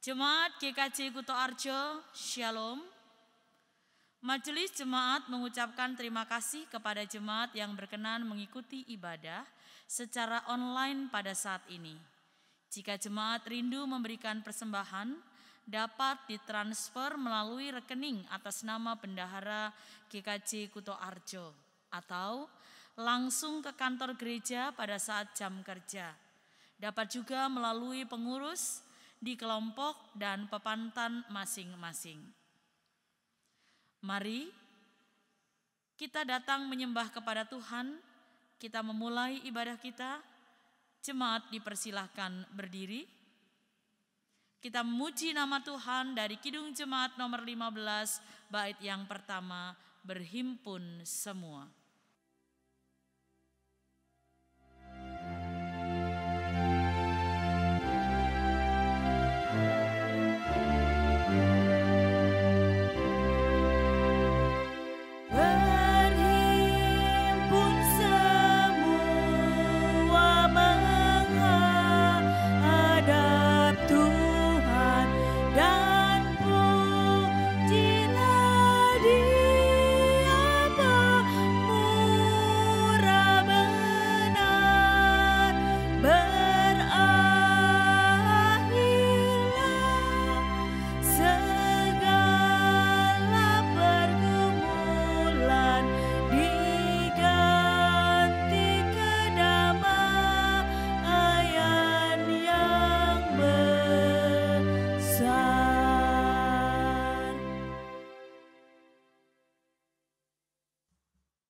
Jemaat GKJ Kuto Arjo, Shalom. Majelis Jemaat mengucapkan terima kasih kepada jemaat yang berkenan mengikuti ibadah secara online pada saat ini. Jika jemaat rindu memberikan persembahan, dapat ditransfer melalui rekening atas nama Bendahara GKJ Kuto Arjo atau langsung ke kantor gereja pada saat jam kerja. Dapat juga melalui pengurus di kelompok dan pepantan masing-masing. Mari kita datang menyembah kepada Tuhan, kita memulai ibadah kita. Jemaat dipersilahkan berdiri. Kita memuji nama Tuhan dari Kidung Jemaat nomor 15, bait yang pertama, berhimpun semua.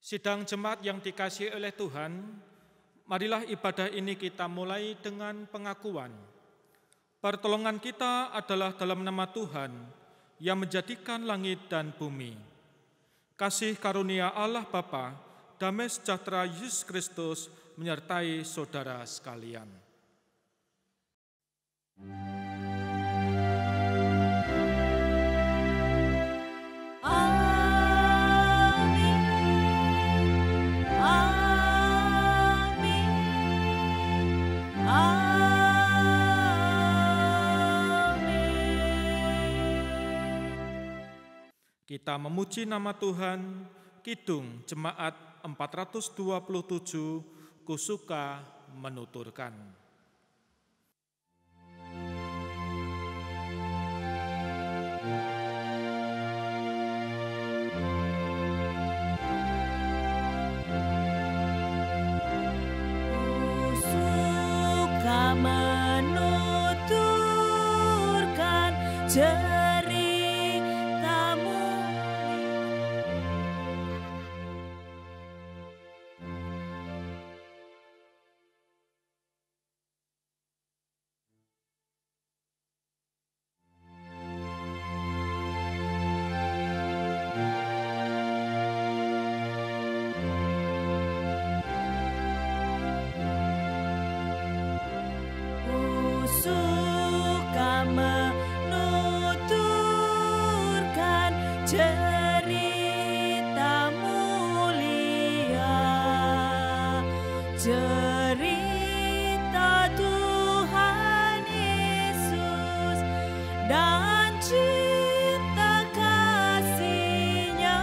Sidang jemaat yang dikasihi oleh Tuhan, marilah ibadah ini kita mulai dengan pengakuan. Pertolongan kita adalah dalam nama Tuhan yang menjadikan langit dan bumi. Kasih karunia Allah Bapa, damai sejahtera Yesus Kristus menyertai saudara sekalian. Kita memuji nama Tuhan, Kidung Jemaat 427, Kusuka menuturkan. Kusuka menuturkan cerita mulia, cerita Tuhan Yesus dan cinta kasih-Nya.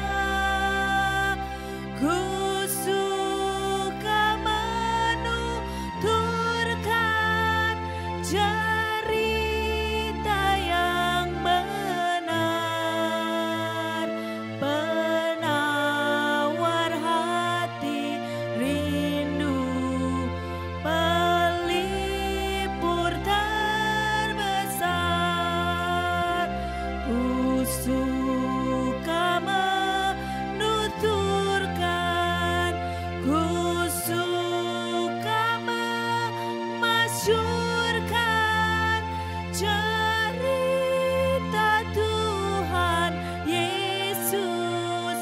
Ku suka menuturkan cerita yang benar, penawar hati rindu, pelipur terbesar. Ku suka menuturkan, ku suka memasyurkan cerita Tuhan Yesus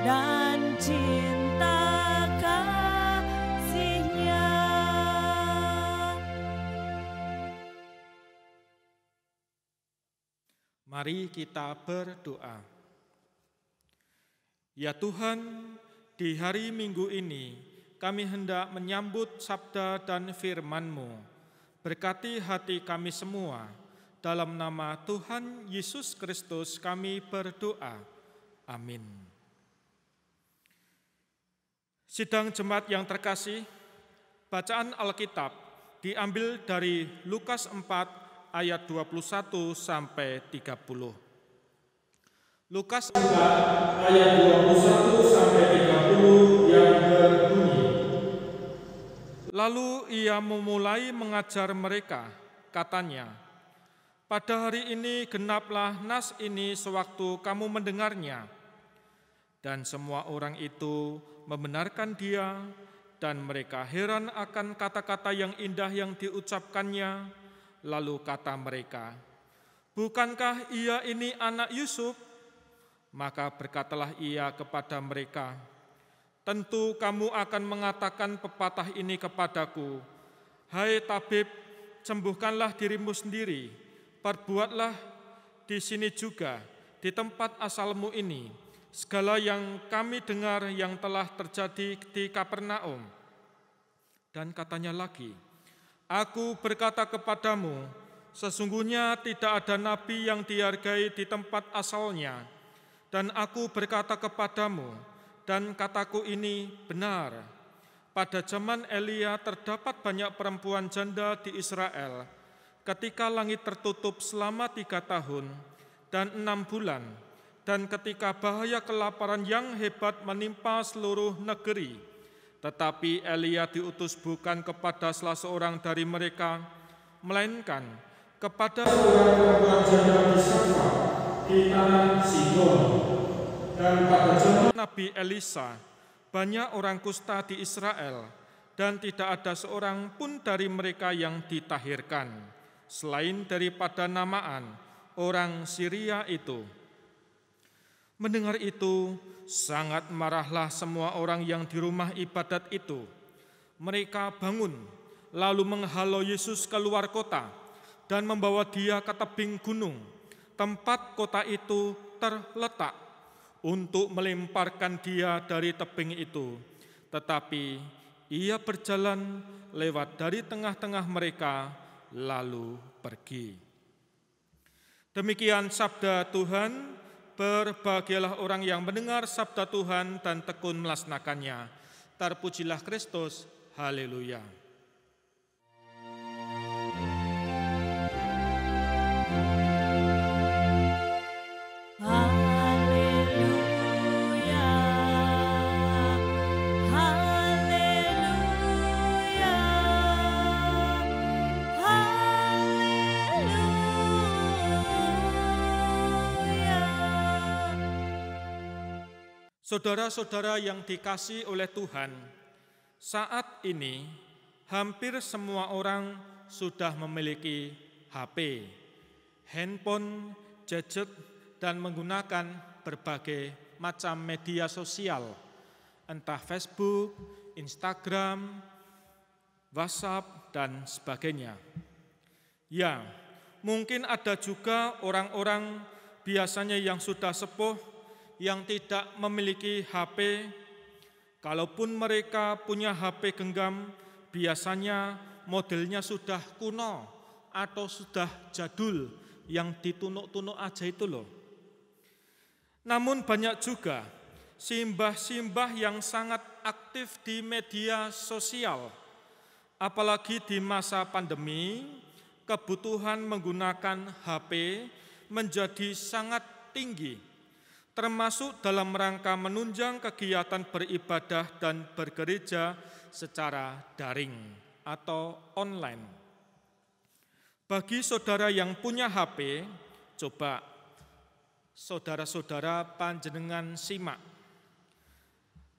dan cinta kasih-Nya. Mari kita berdoa. Ya Tuhan, di hari Minggu ini kami hendak menyambut sabda dan firman-Mu. Berkati hati kami semua, Dalam nama Tuhan Yesus Kristus kami berdoa. Amin. Sidang jemaat yang terkasih, bacaan Alkitab diambil dari Lukas 4 ayat 21 sampai 30. Lukas 4 ayat 21 sampai 30 yang berbunyi. Lalu ia memulai mengajar mereka, katanya, pada hari ini genaplah nas ini sewaktu kamu mendengarnya. Dan semua orang itu membenarkan dia, dan mereka heran akan kata-kata yang indah yang diucapkannya. Lalu kata mereka, bukankah ia ini anak Yusuf? Maka berkatalah ia kepada mereka, tentu kamu akan mengatakan pepatah ini kepadaku, hai tabib, sembuhkanlah dirimu sendiri. Perbuatlah di sini juga, di tempat asalmu ini, segala yang kami dengar yang telah terjadi di Kapernaum. Dan katanya lagi, aku berkata kepadamu, sesungguhnya tidak ada nabi yang dihargai di tempat asalnya. Dan aku berkata kepadamu, dan kataku ini benar, pada zaman Elia terdapat banyak perempuan janda di Israel, ketika langit tertutup selama 3 tahun dan 6 bulan, dan ketika bahaya kelaparan yang hebat menimpa seluruh negeri. Tetapi Elia diutus bukan kepada salah seorang dari mereka, melainkan kepada seorang perempuan janda di Sarfat, di tanah Sidon. Dan pada zaman Nabi Elisa, banyak orang kusta di Israel, dan tidak ada seorang pun dari mereka yang ditahirkan, selain daripada Naaman, orang Syria itu. Mendengar itu, sangat marahlah semua orang yang di rumah ibadat itu. Mereka bangun, lalu menghalau Yesus keluar kota, dan membawa dia ke tebing gunung, tempat kota itu terletak, untuk melemparkan dia dari tebing itu. Tetapi ia berjalan lewat dari tengah-tengah mereka, lalu pergi. Demikian sabda Tuhan. Berbahagialah orang yang mendengar sabda Tuhan dan tekun melaksanakannya. Terpujilah Kristus. Haleluya. Saudara-saudara yang dikasihi oleh Tuhan, saat ini hampir semua orang sudah memiliki HP, handphone, gadget, dan menggunakan berbagai macam media sosial, entah Facebook, Instagram, WhatsApp, dan sebagainya. Ya, mungkin ada juga orang-orang biasanya yang sudah sepuh, yang tidak memiliki HP. Kalaupun mereka punya HP genggam, biasanya modelnya sudah kuno atau sudah jadul, yang ditunuk-tunuk aja itu loh. Namun banyak juga simbah-simbah yang sangat aktif di media sosial. Apalagi di masa pandemi, kebutuhan menggunakan HP menjadi sangat tinggi, termasuk dalam rangka menunjang kegiatan beribadah dan bergereja secara daring atau online. Bagi saudara yang punya HP, coba saudara-saudara panjenengan simak.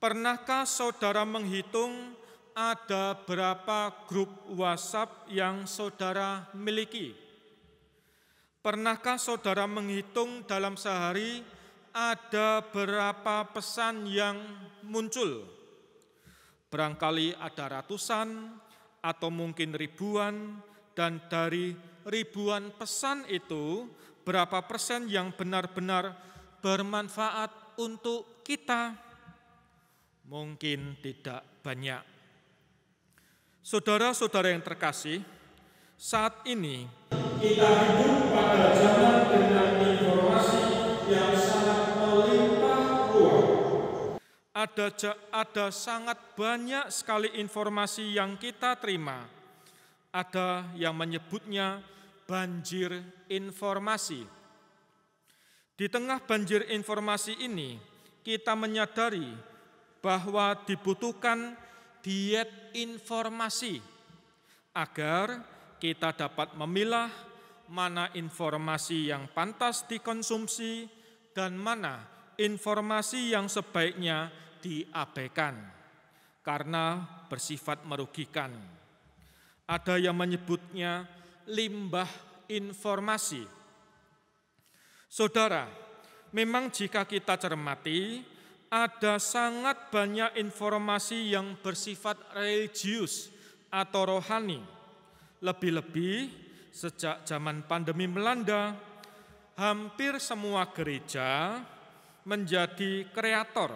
Pernahkah saudara menghitung ada berapa grup WhatsApp yang saudara miliki? Pernahkah saudara menghitung dalam sehari ada berapa pesan yang muncul? Barangkali ada ratusan atau mungkin ribuan, dan dari ribuan pesan itu berapa persen yang benar-benar bermanfaat untuk kita? Mungkin tidak banyak. Saudara-saudara yang terkasih, saat ini Kita hidup pada zaman dengan informasi yang sangat melimpah ruah. Ada sangat banyak sekali informasi yang kita terima. Ada yang menyebutnya banjir informasi. Di tengah banjir informasi ini, kita menyadari bahwa dibutuhkan diet informasi agar kita dapat memilah mana informasi yang pantas dikonsumsi dan mana informasi yang sebaiknya diabaikan karena bersifat merugikan. Ada yang menyebutnya limbah informasi. Saudara, memang jika kita cermati, ada sangat banyak informasi yang bersifat religius atau rohani. Lebih-lebih sejak zaman pandemi melanda, hampir semua gereja menjadi kreator,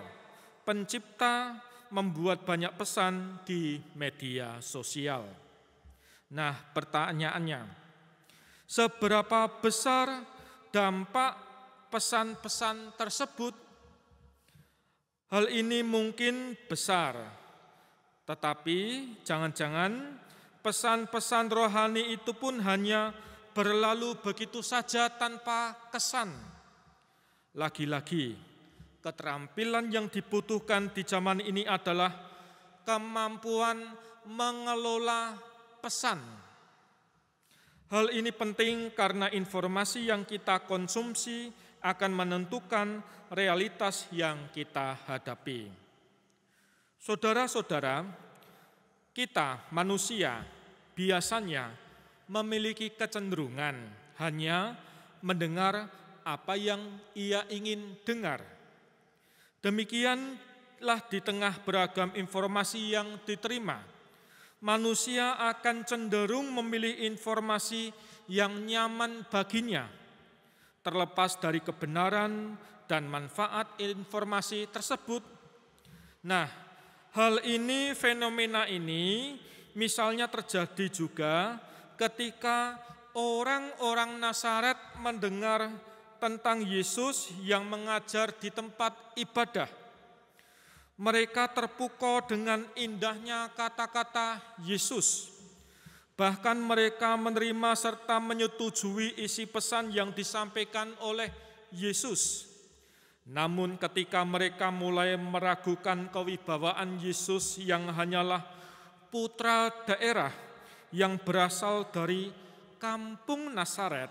pencipta, membuat banyak pesan di media sosial. Nah, pertanyaannya, seberapa besar dampak pesan-pesan tersebut? Hal ini mungkin besar, tetapi jangan-jangan pesan-pesan rohani itu pun hanya berlalu begitu saja tanpa kesan. Lagi-lagi, keterampilan yang dibutuhkan di zaman ini adalah kemampuan mengelola pesan. Hal ini penting karena informasi yang kita konsumsi akan menentukan realitas yang kita hadapi. Saudara-saudara, kita manusia biasanya memiliki kecenderungan hanya mendengar apa yang ia ingin dengar. Demikianlah di tengah beragam informasi yang diterima, manusia akan cenderung memilih informasi yang nyaman baginya, terlepas dari kebenaran dan manfaat informasi tersebut. Nah, fenomena ini misalnya terjadi juga ketika orang-orang Nazaret mendengar tentang Yesus yang mengajar di tempat ibadah. Mereka terpukau dengan indahnya kata-kata Yesus. Bahkan mereka menerima serta menyetujui isi pesan yang disampaikan oleh Yesus. Namun ketika mereka mulai meragukan kewibawaan Yesus yang hanyalah putra daerah yang berasal dari kampung Nazaret,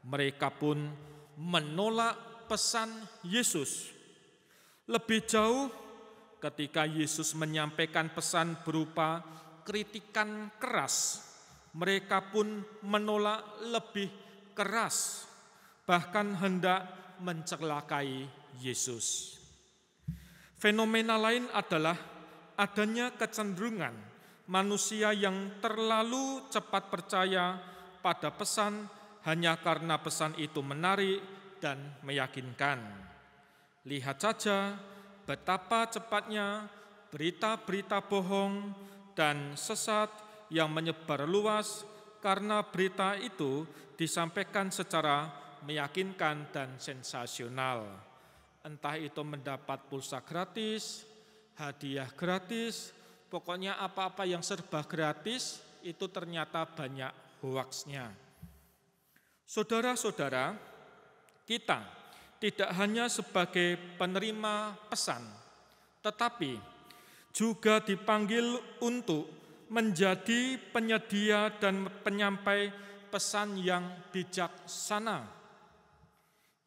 mereka pun menolak pesan Yesus. Lebih jauh, ketika Yesus menyampaikan pesan berupa kritikan keras, mereka pun menolak lebih keras, bahkan hendak mencelakai Yesus. Fenomena lain adalah adanya kecenderungan manusia yang terlalu cepat percaya pada pesan hanya karena pesan itu menarik dan meyakinkan. Lihat saja betapa cepatnya berita-berita bohong dan sesat yang menyebar luas karena berita itu disampaikan secara meyakinkan dan sensasional. Entah itu mendapat pulsa gratis, hadiah gratis, pokoknya apa-apa yang serba gratis itu ternyata banyak hoaksnya. Saudara-saudara, kita tidak hanya sebagai penerima pesan, tetapi juga dipanggil untuk menjadi penyedia dan penyampai pesan yang bijaksana.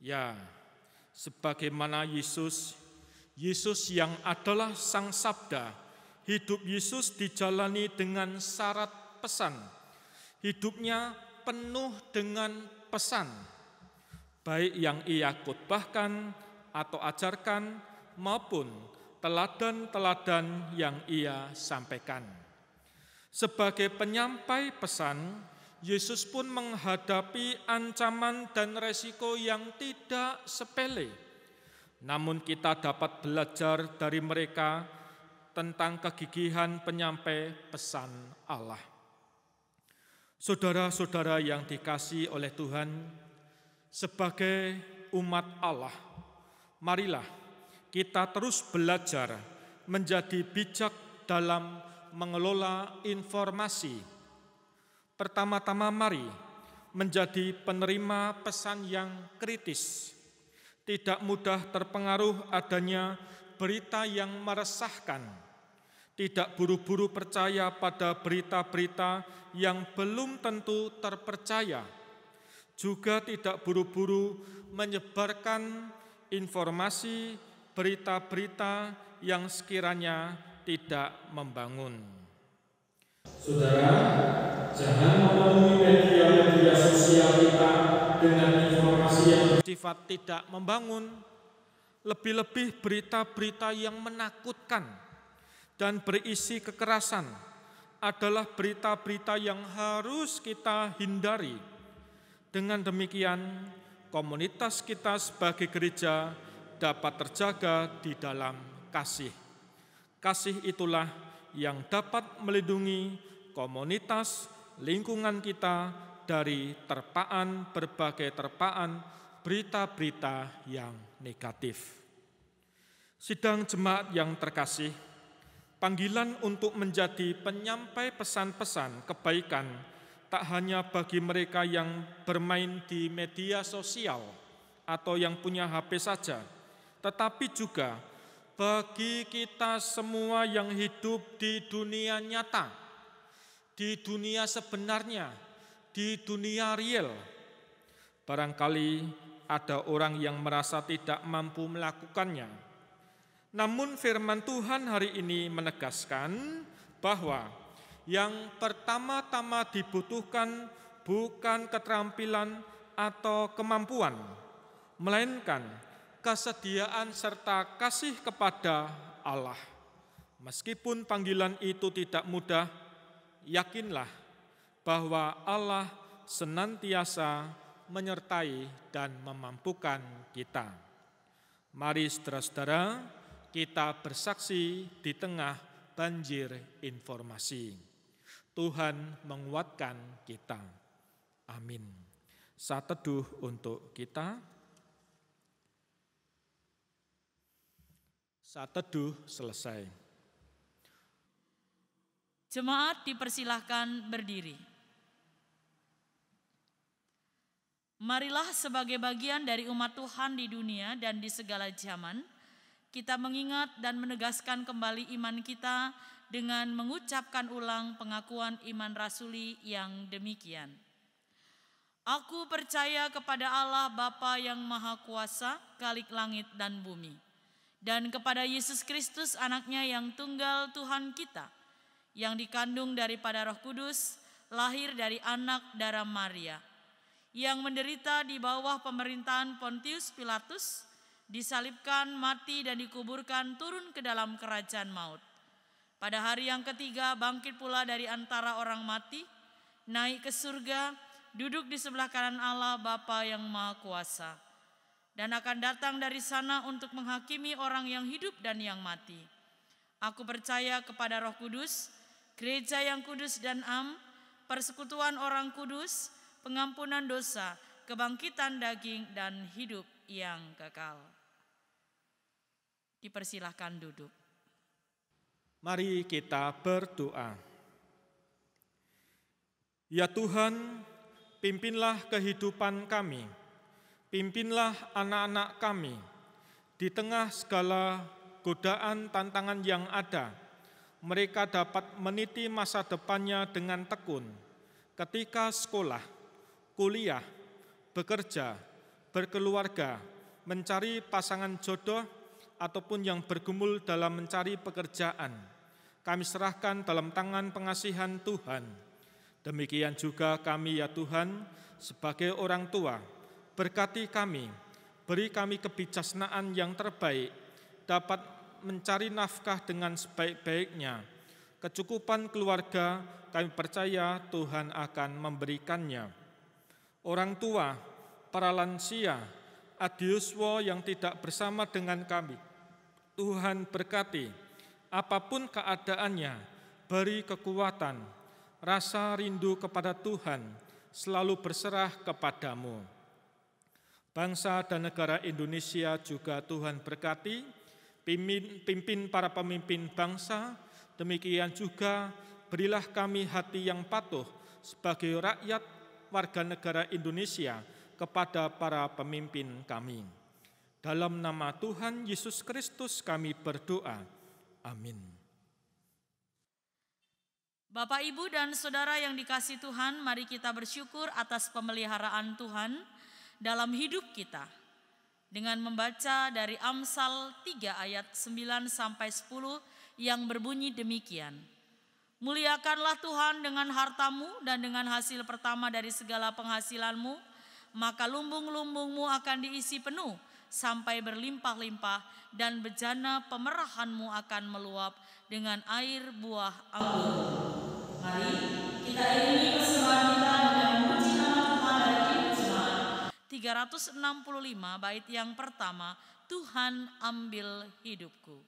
Ya, sebagaimana Yesus yang adalah Sang Sabda, hidup Yesus dijalani dengan syarat pesan. Hidupnya penuh dengan pesan, baik yang ia khotbahkan atau ajarkan maupun teladan-teladan yang ia sampaikan. Sebagai penyampai pesan, Yesus pun menghadapi ancaman dan resiko yang tidak sepele. Namun kita dapat belajar dari mereka tentang kegigihan penyampai pesan Allah. Saudara-saudara yang dikasihi oleh Tuhan, sebagai umat Allah, marilah kita terus belajar menjadi bijak dalam mengelola informasi. Pertama-tama mari menjadi penerima pesan yang kritis, tidak mudah terpengaruh adanya berita yang meresahkan, tidak buru-buru percaya pada berita-berita yang belum tentu terpercaya, juga tidak buru-buru menyebarkan informasi berita-berita yang sekiranya tidak membangun. Saudara, jangan memenuhi media sosial kita dengan informasi yang bersifat tidak membangun, lebih-lebih berita-berita yang menakutkan dan berisi kekerasan adalah berita-berita yang harus kita hindari. Dengan demikian, komunitas kita sebagai gereja dapat terjaga di dalam kasih. Kasih itulah yang dapat melindungi komunitas lingkungan kita dari berbagai terpaan berita-berita yang negatif. Sidang jemaat yang terkasih, panggilan untuk menjadi penyampai pesan-pesan kebaikan tak hanya bagi mereka yang bermain di media sosial atau yang punya HP saja, tetapi juga bagi kita semua yang hidup di dunia nyata, di dunia sebenarnya, di dunia real. Barangkali ada orang yang merasa tidak mampu melakukannya. Namun firman Tuhan hari ini menegaskan bahwa yang pertama-tama dibutuhkan bukan keterampilan atau kemampuan, melainkan kesediaan serta kasih kepada Allah. Meskipun panggilan itu tidak mudah, yakinlah bahwa Allah senantiasa menyertai dan memampukan kita. Mari saudara-saudara, kita bersaksi di tengah banjir informasi. Tuhan menguatkan kita. Amin. Saat teduh untuk kita. Saat teduh selesai. Jemaat dipersilahkan berdiri. Marilah sebagai bagian dari umat Tuhan di dunia dan di segala zaman, kita mengingat dan menegaskan kembali iman kita dengan mengucapkan ulang pengakuan iman rasuli yang demikian. Aku percaya kepada Allah Bapa yang Maha Kuasa, Khalik langit dan bumi, dan kepada Yesus Kristus anaknya yang tunggal Tuhan kita, yang dikandung daripada Roh Kudus, lahir dari anak darah Maria, yang menderita di bawah pemerintahan Pontius Pilatus, disalibkan, mati dan dikuburkan, turun ke dalam kerajaan maut. Pada hari yang ketiga bangkit pula dari antara orang mati, naik ke surga, duduk di sebelah kanan Allah Bapa yang Maha Kuasa, dan akan datang dari sana untuk menghakimi orang yang hidup dan yang mati. Aku percaya kepada Roh Kudus, gereja yang kudus dan am, persekutuan orang kudus, pengampunan dosa, kebangkitan daging dan hidup yang kekal. Dipersilahkan duduk. Mari kita berdoa. Ya Tuhan, pimpinlah kehidupan kami, pimpinlah anak-anak kami di tengah segala godaan tantangan yang ada. Mereka dapat meniti masa depannya dengan tekun ketika sekolah, kuliah, bekerja, berkeluarga, mencari pasangan jodoh, ataupun yang bergumul dalam mencari pekerjaan. Kami serahkan dalam tangan pengasihan Tuhan. Demikian juga kami ya Tuhan, sebagai orang tua, berkati kami, beri kami kebijaksanaan yang terbaik, dapat mencari nafkah dengan sebaik-baiknya. Kecukupan keluarga, kami percaya Tuhan akan memberikannya. Orang tua, para lansia, adiuswo yang tidak bersama dengan kami, Tuhan berkati, apapun keadaannya, beri kekuatan, rasa rindu kepada Tuhan selalu berserah kepadamu. Bangsa dan negara Indonesia juga Tuhan berkati, pimpin para pemimpin bangsa, demikian juga berilah kami hati yang patuh sebagai rakyat warga negara Indonesia kepada para pemimpin kami. Dalam nama Tuhan Yesus Kristus kami berdoa. Amin. Bapak, Ibu, dan Saudara yang dikasihi Tuhan, mari kita bersyukur atas pemeliharaan Tuhan dalam hidup kita dengan membaca dari Amsal 3 ayat 9-10 yang berbunyi demikian. Muliakanlah Tuhan dengan hartamu dan dengan hasil pertama dari segala penghasilanmu, maka lumbung-lumbungmu akan diisi penuh sampai berlimpah-limpah dan bejana pemerahanmu akan meluap dengan air buah anggur. Mari kita iringi persembahan kita dengan memuji nama Tuhan dari Kidung Jemaat 365 bait yang pertama, Tuhan ambil hidupku.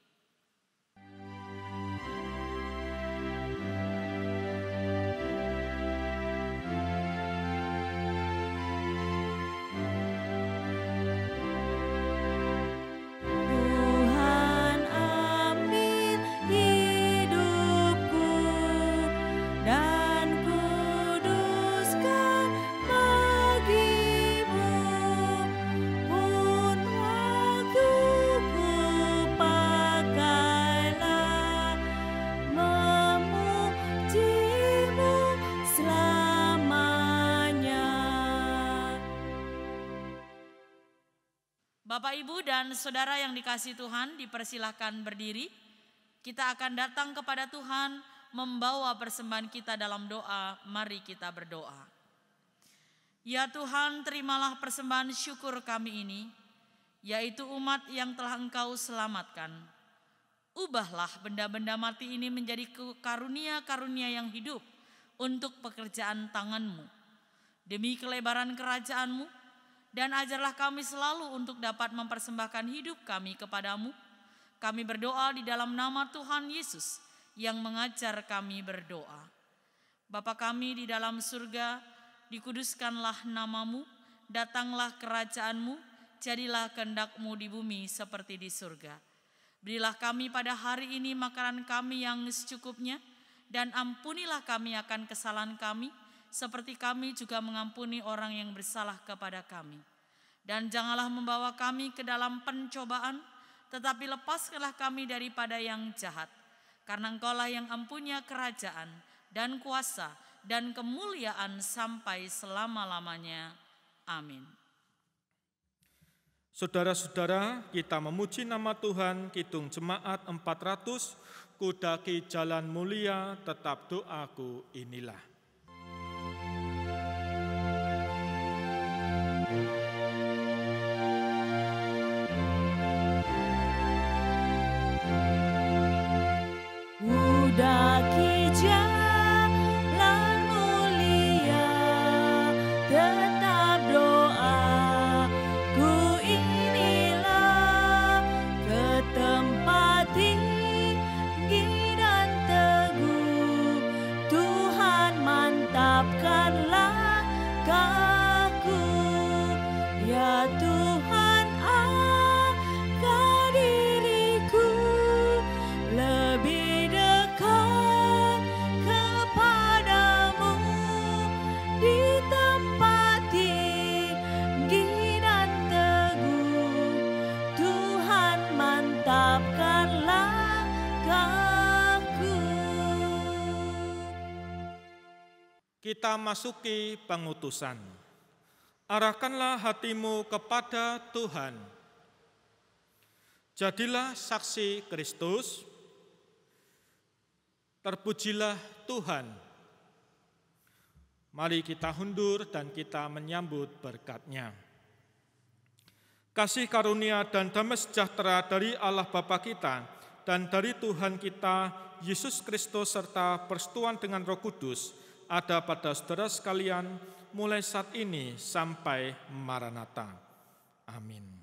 Bapak, Ibu, dan Saudara yang dikasihi Tuhan, dipersilahkan berdiri. Kita akan datang kepada Tuhan membawa persembahan kita dalam doa. Mari kita berdoa. Ya Tuhan, terimalah persembahan syukur kami ini, yaitu umat yang telah Engkau selamatkan. Ubahlah benda-benda mati ini menjadi karunia-karunia yang hidup untuk pekerjaan tangan-Mu. Demi kelebaran kerajaan-Mu, dan ajarlah kami selalu untuk dapat mempersembahkan hidup kami kepadamu. Kami berdoa di dalam nama Tuhan Yesus yang mengajar kami berdoa. Bapa kami di dalam surga, dikuduskanlah namamu, datanglah kerajaanmu, jadilah kehendak-Mu di bumi seperti di surga. Berilah kami pada hari ini makanan kami yang secukupnya, dan ampunilah kami akan kesalahan kami, seperti kami juga mengampuni orang yang bersalah kepada kami. Dan janganlah membawa kami ke dalam pencobaan, tetapi lepaskanlah kami daripada yang jahat. Karena Engkaulah yang empunya kerajaan dan kuasa dan kemuliaan sampai selama-lamanya. Amin. Saudara-saudara, kita memuji nama Tuhan, Kidung Jemaat 400, Kudaki Jalan Mulia, tetap doaku inilah. Kudaki jalan mulia, tetap doaku inilah, ke tempat tinggi dan teguh, Tuhan mantapkan langkahku. Ya Tuhan, angkat diriku lebih kepadamu di tempat tinggi dan teguh, Tuhan mantapkan langkahku. Kita masuki pengutusan. Arahkanlah hatimu kepada Tuhan. Jadilah saksi Kristus. Terpujilah Tuhan. Mari kita hundur dan kita menyambut berkat-Nya. Kasih karunia dan damai sejahtera dari Allah Bapa kita dan dari Tuhan kita Yesus Kristus serta persekutuan dengan Roh Kudus ada pada saudara sekalian mulai saat ini sampai Maranatha. Amin.